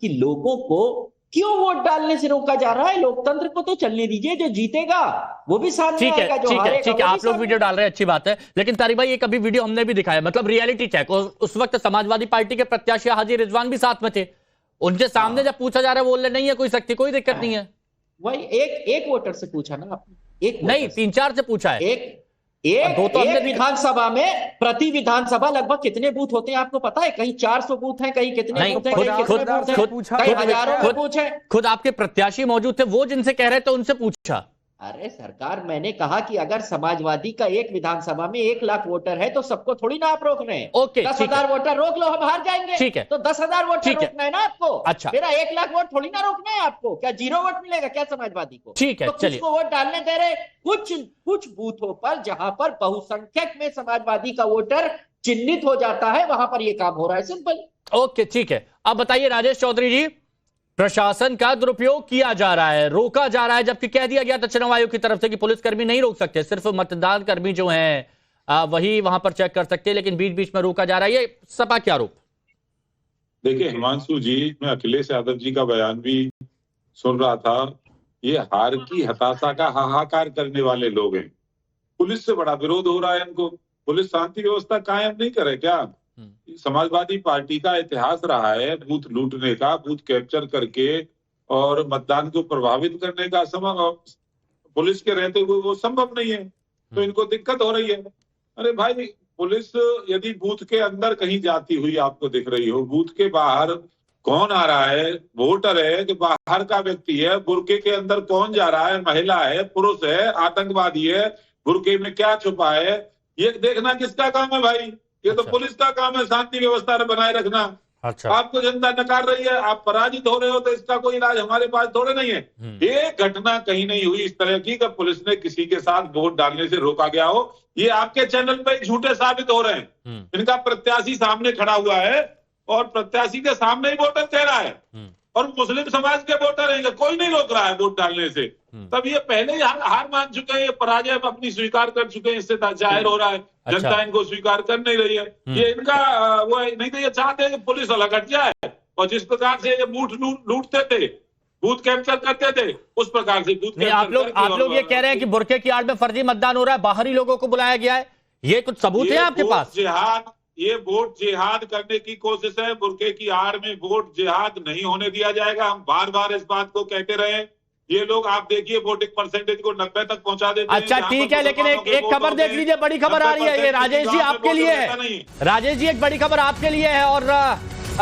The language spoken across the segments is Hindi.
कि लोगों को क्यों वोट डालने से रोका जा रहा है। लोकतंत्र को तो चलने दीजिए, जो जीतेगा वो भी सामने आएगा, जो हारेगा ठीक है, आप लोग वीडियो डाल रहे हैं, अच्छी बात है, लेकिन तारिक भाई एक अभी वीडियो हमने भी दिखाया, मतलब रियलिटी चेक। उस वक्त समाजवादी पार्टी के प्रत्याशी हाजी रिजवान भी साथ में थे, उनके सामने जब पूछा जा रहा है बोल रहे नहीं है कोई शक्ति, कोई दिक्कत नहीं है। वही एक वोटर से पूछा ना आपने, एक नहीं 3-4 से पूछा है। एक विधानसभा में प्रति विधानसभा लगभग कितने बूथ होते हैं आपको पता है? कहीं 400 बूथ हैं, कहीं कितने बूथ हैं, कहीं हजारों बूथ हैं। खुद आपके प्रत्याशी मौजूद थे, वो जिनसे कह रहे थे उनसे पूछा। अरे सरकार, मैंने कहा कि अगर समाजवादी का एक विधानसभा में 1 लाख वोटर है तो सबको थोड़ी ना आप रोक रहे हैं। ओके, 10,000 वोटर रोक लो, हम हार जाएंगे। ठीक है, तो 10,000 वोटर रोकना है ना आपको। अच्छा, मेरा 1 लाख वोट थोड़ी ना रोकना है आपको। क्या 0 वोट मिलेगा क्या समाजवादी को? ठीक है, तो चलिए वोट डालने दे रहे। कुछ बूथों पर जहां पर बहुसंख्यक में समाजवादी का वोटर चिन्हित हो जाता है, वहां पर यह काम हो रहा है। सिंपल। ओके, ठीक है। अब बताइए राजेश चौधरी जी, प्रशासन का दुरुपयोग किया जा रहा है, रोका जा रहा है, जबकि कह दिया गया था चुनाव आयोग की तरफ से कि पुलिसकर्मी नहीं रोक सकते, सिर्फ मतदान कर्मी जो हैं वही वहां पर चेक कर सकते हैं, लेकिन बीच बीच में रोका जा रहा है। ये सपा के आरोप। देखिए हिमांशु जी, मैं अखिलेश यादव जी का बयान भी सुन रहा था। ये हार की हताशा का हाहाकार करने वाले लोग हैं। पुलिस से बड़ा विरोध हो रहा है इनको। पुलिस शांति व्यवस्था कायम नहीं करे क्या? समाजवादी पार्टी का इतिहास रहा है बूथ लूटने का, बूथ कैप्चर करके और मतदान को प्रभावित करने का। पुलिस के रहते हुए वो संभव नहीं है, तो इनको दिक्कत हो रही है। अरे भाई, पुलिस यदि बूथ के अंदर कहीं जाती हुई आपको दिख रही हो, बूथ के बाहर कौन आ रहा है, वोटर है कि बाहर का व्यक्ति है, बुरके के अंदर कौन जा रहा है, महिला है, पुरुष है, आतंकवादी है, बुरके में क्या छुपा है, ये देखना किसका काम है भाई? ये तो पुलिस का काम है शांति व्यवस्था बनाए रखना। अच्छा। आपको जनता नकार रही है, आप पराजित हो रहे हो, तो इसका कोई इलाज हमारे पास थोड़े नहीं है। एक घटना कहीं नहीं हुई इस तरह की कि पुलिस ने किसी के साथ वोट डालने से रोका गया हो। ये आपके चैनल पे झूठे साबित हो रहे हैं। इनका प्रत्याशी सामने खड़ा हुआ है और प्रत्याशी के सामने ही वोटर कह रहा है, और मुस्लिम समाज के वोटर हैं, कोई नहीं रोक रहा है वोट डालने से। तब ये पहले ही हार मान चुके हैं, ये पराजय अपनी स्वीकार कर चुके हैं, इससे जाहिर हो रहा है जनता इनको स्वीकार कर नहीं रही है। ये इनका वो नहीं तो ये चाहते हैं कि पुलिस अलग हट जाए, और जिस प्रकार से ये बूथ लूटते थे, बूथ कैप्चर करते थे, उस प्रकार से बूथ नहीं। आप लोग ये कह रहे हैं कि बुरके की आड़ में फर्जी मतदान हो रहा है, बाहरी लोगों को बुलाया गया है, ये कुछ सबूत है आपके पास? ये वोट जिहाद करने की कोशिश है। बुरके की आड़ में वोट जिहाद नहीं होने दिया जाएगा। हम बार बार इस बात को कहते रहे। ये लोग आप देखिए वोटिंग परसेंटेज को 90 तक पहुंचा देते हैं। अच्छा ठीक है, लेकिन एक खबर देख लीजिए, बड़ी खबर आ रही है, ये राजेश जी आपके लिए है। राजेश जी एक बड़ी खबर आपके लिए है और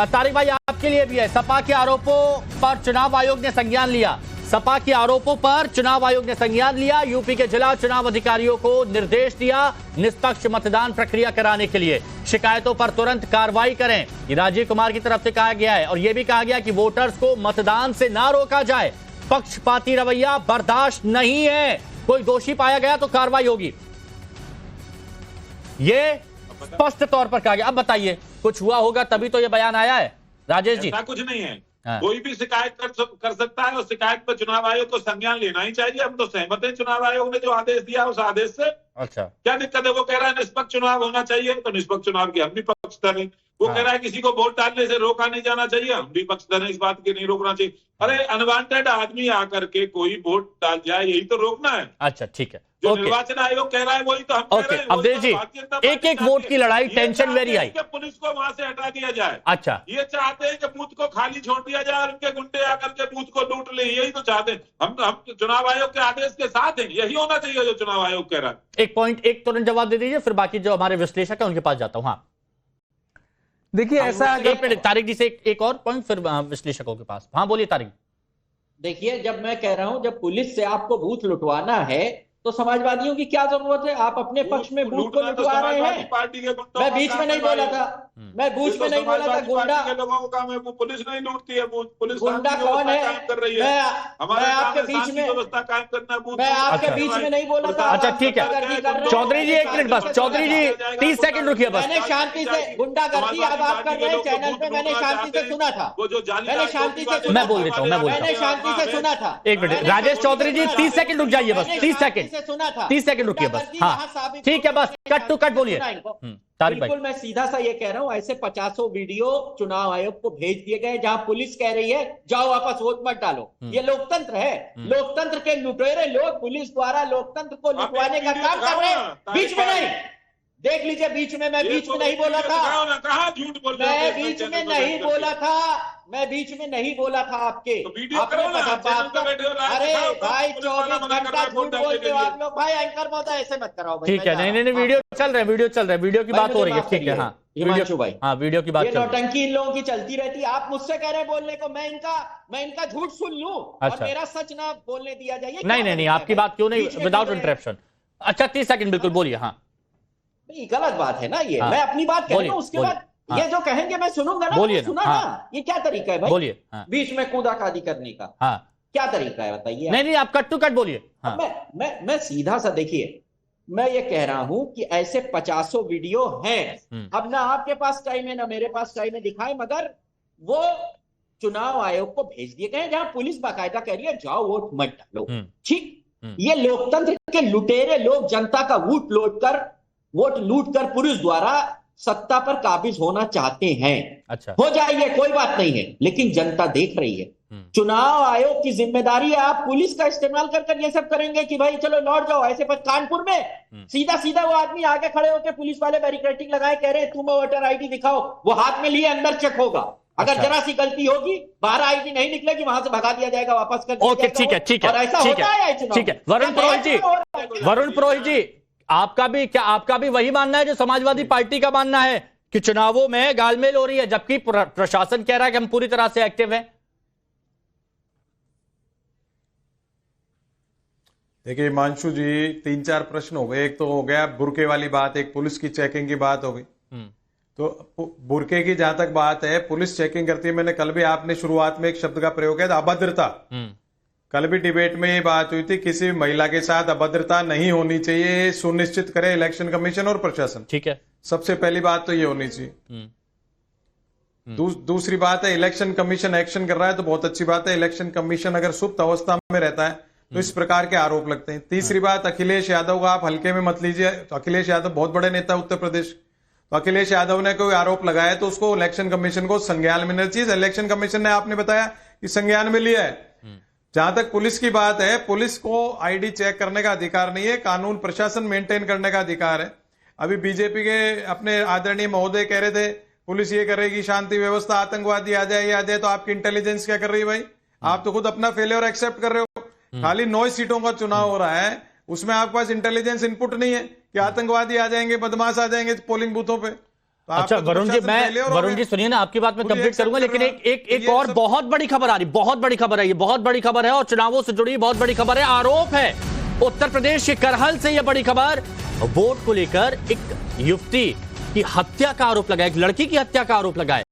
तारिक भाई आपके लिए भी है। सपा के आरोपों पर चुनाव आयोग ने संज्ञान लिया। सपा के आरोपों पर चुनाव आयोग ने संज्ञान लिया। यूपी के जिला चुनाव अधिकारियों को निर्देश दिया निष्पक्ष मतदान प्रक्रिया कराने के लिए। शिकायतों पर तुरंत कार्रवाई करें, ये राजीव कुमार की तरफ से कहा गया है। और यह भी कहा गया कि वोटर्स को मतदान से ना रोका जाए, पक्षपाती रवैया बर्दाश्त नहीं है। कोई दोषी पाया गया तो कार्रवाई होगी, ये स्पष्ट तौर पर कहा गया। अब बताइए, कुछ हुआ होगा तभी तो ये बयान आया है राजेश जी। ऐसा कुछ नहीं है। कोई भी शिकायत कर सकता है, और शिकायत पर चुनाव आयोग को संज्ञान लेना ही चाहिए। हम तो सहमत हैं चुनाव आयोग ने जो आदेश दिया उस आदेश से। अच्छा, क्या दिक्कत है? वो कह रहा है निष्पक्ष चुनाव होना चाहिए, तो निष्पक्ष चुनाव की हम भी पक्षधर हैं। वो कह रहा है किसी को वोट डालने से रोका नहीं जाना चाहिए, हम भी पक्षधर हैं इस बात के, नहीं रोकना चाहिए। अरे अनवांटेड आदमी आकर के कोई वोट डाल जाए, यही तो रोकना है। अच्छा ठीक है, जो निर्वाचन आयोग कह रहा है वही तो हम कह रहे हैं। अवधेश जी, एक एक वोट की लड़ाई, टेंशन वेरी आई। पुलिस को वहां से हटा दिया जाए। अच्छा, ये चाहते हैं कि बूथ को खाली छोड़ दिया जाए और उनके गुंडे आकर के बूथ को लूट ले, यही तो चाहते हैं। हम चुनाव आयोग के आदेश के साथ हैं, यही होना चाहिए जो चुनाव आयोग कह रहा है। एक पॉइंट एक तुरंत जवाब दे दीजिए, फिर बाकी जो हमारे विश्लेषक है उनके पास जाता हूं। हाँ देखिए, ऐसा तारिक जी से एक और पॉइंट, फिर विश्लेषकों के पास। हाँ बोलिए तारिक। देखिए, जब मैं कह रहा हूं जब पुलिस से आपको बूथ लुटवाना है तो समाजवादियों की क्या जरूरत है? आप अपने पक्ष में बूथ को लुटवा रहे हैं। मैं बीच में नहीं बोला था, मैं बीच में नहीं बोला था। गुंडा के लोगों का काम है, वो पुलिस नहीं लूटती है, पुलिस गुंडा कौन है? कर रही है। मैं आपके बीच में व्यवस्था कायम करना, मैं आपके बीच में नहीं बोला था। अच्छा ठीक है, चौधरी जी एक मिनट बस, चौधरी जी 30 सेकंड रुकिए बस। मैंने शांति से गुंडागर्दी अब आप कर रहे हैं चैनल पे, मैंने शांति से सुना था। मैंने शांति से, मैं बोल देता हूँ, मैंने शांति से सुना था। एक मिनट राजेश चौधरी जी 30 सेकंड रुक जाइए बस, 30 सेकंड। से सुना था। 30 सेकंड रुकिए बस। हाँ ठीक है, बस कट टू कट बोलिए। तारिक भाई बिल्कुल, मैं सीधा सा ये कह रहा हूं, ऐसे 50 वीडियो चुनाव आयोग को भेज दिए गए जहां पुलिस कह रही है जाओ वापस वोट मत डालो। ये लोकतंत्र है। लोकतंत्र के लुटेरे लोग पुलिस द्वारा लोकतंत्र को लुटवाने का काम कर रहे हैं। बीच में नहीं, देख लीजिए, बीच में मैं बीच में नहीं बोला था। कहाँ झूठ बोल रहे मैं बीच में नहीं बोला था, मैं बीच में नहीं बोला था आपके। अरे भाई 24 घंटा झूठ बोलते हो आप लोग। भाई एंकर महोदय ऐसे मत कराओ भाई। ठीक है, नहीं वीडियो चल रहा है, वीडियो की बात हो रही है। ठीक है, हाँ हिमांशु भाई, हाँ वीडियो की बात। ये नौटंकी इन लोगों की चलती रहती है। आप मुझसे कह रहे हैं बोलने को, मैं इनका झूठ सुन लूं और मेरा सच ना बोलने दिया जाए। नहीं, आपकी बात क्यों नहीं, विदाउट इंटरप्शन। अच्छा 30 सेकंड बिल्कुल बोलिए। हाँ गलत बात है ना ये। मैं अपनी बात कह रहा हूं, उसके बाद ये जो कहेंगे मैं सुनूंगा ना। बोलिए सुना ना, ये क्या तरीका है भाई? बोलिए। बीच में कूदाकादी करने का क्या तरीका है बताइए? नहीं आप कट टू कट बोलिए। मैं सीधा सा, देखिए मैं ये कह रहा हूं कि ऐसे 50 वीडियो हैं। अब ना आपके पास टाइम है ना मेरे पास टाइम है दिखाए, मगर वो चुनाव आयोग को भेज दिए गए जहां पुलिस बाकायदा कह रही है जाओ वोट मत डालो। ठीक, ये लोकतंत्र के लुटेरे लोग जनता का वोट लूट कर पुलिस द्वारा सत्ता पर काबिज होना चाहते हैं। अच्छा, हो जाइए, कोई बात नहीं है, लेकिन जनता देख रही है। चुनाव आयोग की जिम्मेदारी है। आप पुलिस का इस्तेमाल कर ये सब करेंगे कि भाई चलो लौट जाओ। ऐसे पर कानपुर में सीधा वो आदमी आगे खड़े होकर पुलिस वाले बैरिकेडिंग लगाए, कह रहे हैं तुम वोटर आईडी दिखाओ। वो हाथ में लिए अंदर चेक होगा। अगर जरा सी गलती होगी, बाहर आईडी नहीं निकलेगी, वहां से भगा दिया जाएगा, वापस कर दिया ओके, ठीक है। और ऐसा होता है चुनाव। ठीक है, वरुण पुरोहित जी, आपका भी वही मानना है जो समाजवादी पार्टी का मानना है कि चुनावों में गालमेल हो रही है, जबकि प्रशासन कह रहा है कि हम पूरी तरह से एक्टिव हैं? देखिए हिमांशु जी, 3-4 प्रश्न हो गए। एक तो हो गया बुरके वाली बात, एक पुलिस की चेकिंग की बात हो गई। तो बुरके की जहां तक बात है, पुलिस चेकिंग करती है। मैंने कल भी, आपने शुरुआत में एक शब्द का प्रयोग किया था, अभद्रता। कल भी डिबेट में ये बात हुई थी, किसी महिला के साथ अभद्रता नहीं होनी चाहिए, सुनिश्चित करे इलेक्शन कमीशन और प्रशासन। ठीक है, सबसे पहली बात तो ये होनी चाहिए। दूसरी बात है, इलेक्शन कमीशन एक्शन कर रहा है तो बहुत अच्छी बात है। इलेक्शन कमीशन अगर सुप्त अवस्था में रहता है तो इस प्रकार के आरोप लगते हैं। तीसरी बात, अखिलेश यादव का आप हल्के में मत लीजिए। तो अखिलेश यादव बहुत बड़े नेता उत्तर प्रदेश, तो अखिलेश यादव ने कोई आरोप लगाया तो उसको इलेक्शन कमीशन को संज्ञान में लेना चाहिए। इलेक्शन कमीशन ने, आपने बताया कि संज्ञान में लिया है। जहां तक पुलिस की बात है, पुलिस को आईडी चेक करने का अधिकार नहीं है, कानून प्रशासन मेंटेन करने का अधिकार है। अभी बीजेपी के अपने आदरणीय महोदय कह रहे थे पुलिस ये करेगी शांति व्यवस्था, आतंकवादी आ जाए, तो आपकी इंटेलिजेंस क्या कर रही है भाई? आप तो खुद अपना फेलियर एक्सेप्ट कर रहे हो। खाली 9 सीटों का चुनाव हो रहा है, उसमें आपके पास इंटेलिजेंस इनपुट नहीं है कि आतंकवादी आ जाएंगे, बदमाश आ जाएंगे पोलिंग बूथों पे। तो अच्छा वरुण जी सुनिए ना, आपकी बात मैं कंप्लीट करूंगा, लेकिन एक और बहुत बड़ी खबर आ रही, बहुत बड़ी खबर है, ये बहुत बड़ी खबर है और चुनावों से जुड़ी बहुत बड़ी खबर है। आरोप है उत्तर प्रदेश के करहल से, यह बड़ी खबर, वोट को लेकर एक युवती की हत्या का आरोप लगा, एक लड़की की हत्या का आरोप लगा है।